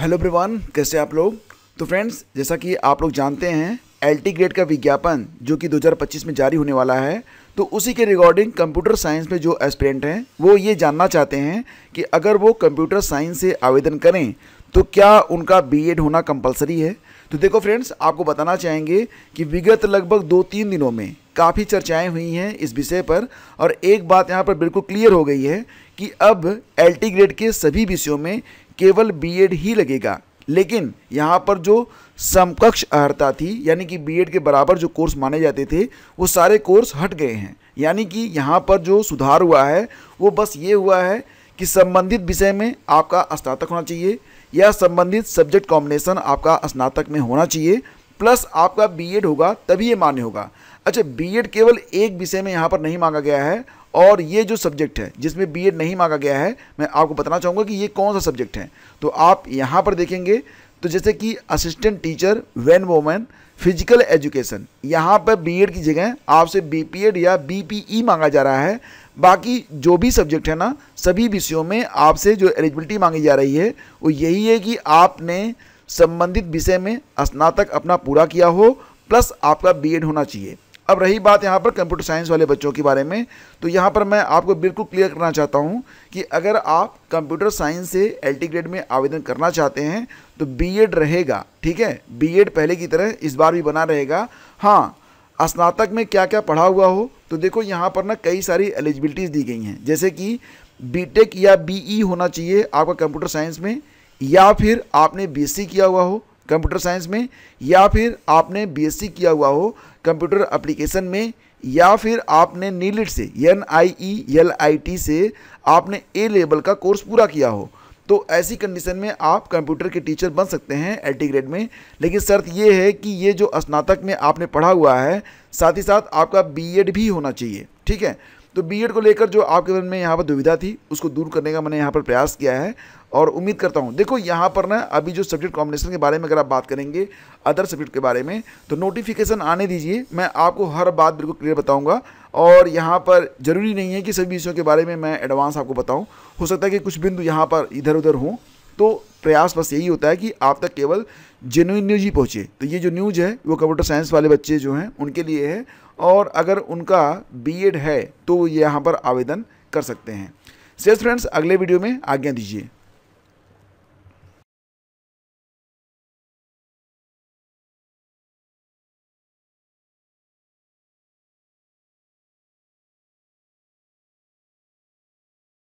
Hello everyone, कैसे आप लोग। तो फ्रेंड्स, जैसा कि आप लोग जानते हैं एलटी ग्रेड का विज्ञापन जो कि 2025 में जारी होने वाला है, तो उसी के रिगार्डिंग कंप्यूटर साइंस में जो एस्पिरेंट हैं वो ये जानना चाहते हैं कि अगर वो कंप्यूटर साइंस से आवेदन करें तो क्या उनका बीएड होना कंपलसरी है। तो देखो फ्रेंड्स, आपको बताना चाहेंगे कि विगत लगभग 2-3 दिनों में काफ़ी चर्चाएं हुई हैं इस विषय पर, और एक बात यहाँ पर बिल्कुल क्लियर हो गई है कि अब एलटी ग्रेड के सभी विषयों में केवल बीएड ही लगेगा। लेकिन यहाँ पर जो समकक्ष अर्हता थी, यानी कि बीएड के बराबर जो कोर्स माने जाते थे, वो सारे कोर्स हट गए हैं। यानी कि यहाँ पर जो सुधार हुआ है वो बस ये हुआ है कि संबंधित विषय में आपका स्नातक होना चाहिए या संबंधित सब्जेक्ट कॉम्बिनेशन आपका स्नातक में होना चाहिए, प्लस आपका बीएड होगा तभी ये मान्य होगा। अच्छा, बीएड केवल एक विषय में यहाँ पर नहीं मांगा गया है, और ये जो सब्जेक्ट है जिसमें बीएड नहीं मांगा गया है, मैं आपको बताना चाहूँगा कि ये कौन सा सब्जेक्ट है। तो आप यहाँ पर देखेंगे तो जैसे कि assistant teacher when women physical education, यहाँ पर बीएड की जगह आपसे बीपीएड या बीपीई मांगा जा रहा है। बाकी जो भी सब्जेक्ट है ना, सभी विषयों में आपसे जो एलिजिबिलिटी मांगी जा रही है वो यही है कि आपने संबंधित विषय में स्नातक अपना पूरा किया हो, प्लस आपका बीएड होना चाहिए। अब रही बात यहाँ पर कंप्यूटर साइंस वाले बच्चों के बारे में, तो यहाँ पर मैं आपको बिल्कुल क्लियर करना चाहता हूँ कि अगर आप कंप्यूटर साइंस से एलटी ग्रेड में आवेदन करना चाहते हैं तो बीएड रहेगा। ठीक है, बीएड पहले की तरह इस बार भी बना रहेगा। हाँ, स्नातक में क्या क्या पढ़ा हुआ हो, तो देखो यहाँ पर ना कई सारी एलिजिबिलिटीज़ दी गई हैं, जैसे कि बीटेक या बीई होना चाहिए आपका कंप्यूटर साइंस में, या फिर आपने बीएससी किया हुआ हो कंप्यूटर साइंस में, या फिर आपने बीएससी किया हुआ हो कंप्यूटर एप्लीकेशन में, या फिर आपने नीलिट से NIELIT से आपने ए लेवल का कोर्स पूरा किया हो। तो ऐसी कंडीशन में आप कंप्यूटर के टीचर बन सकते हैं एलटी ग्रेड में। लेकिन शर्त ये है कि ये जो स्नातक में आपने पढ़ा हुआ है, साथ ही साथ आपका बीएड भी होना चाहिए। ठीक है, तो बीएड को लेकर जो आपके मन में यहाँ पर दुविधा थी उसको दूर करने का मैंने यहाँ पर प्रयास किया है, और उम्मीद करता हूँ। देखो यहाँ पर ना अभी जो सब्जेक्ट कॉम्बिनेशन के बारे में अगर आप बात करेंगे, अदर सब्जेक्ट के बारे में, तो नोटिफिकेशन आने दीजिए, मैं आपको हर बात बिल्कुल क्लियर बताऊँगा। और यहाँ पर ज़रूरी नहीं है कि सभी विषयों के बारे में मैं एडवांस आपको बताऊँ, हो सकता है कि कुछ बिंदु यहाँ पर इधर उधर हों। तो प्रयास बस यही होता है कि आप तक केवल जेन्युइन न्यूज़ ही पहुँचे। तो ये जो न्यूज़ है वो कंप्यूटर साइंस वाले बच्चे जो हैं उनके लिए है, और अगर उनका बीएड है तो ये यहाँ पर आवेदन कर सकते हैं। शेष फ्रेंड्स, अगले वीडियो में आज्ञा दीजिए।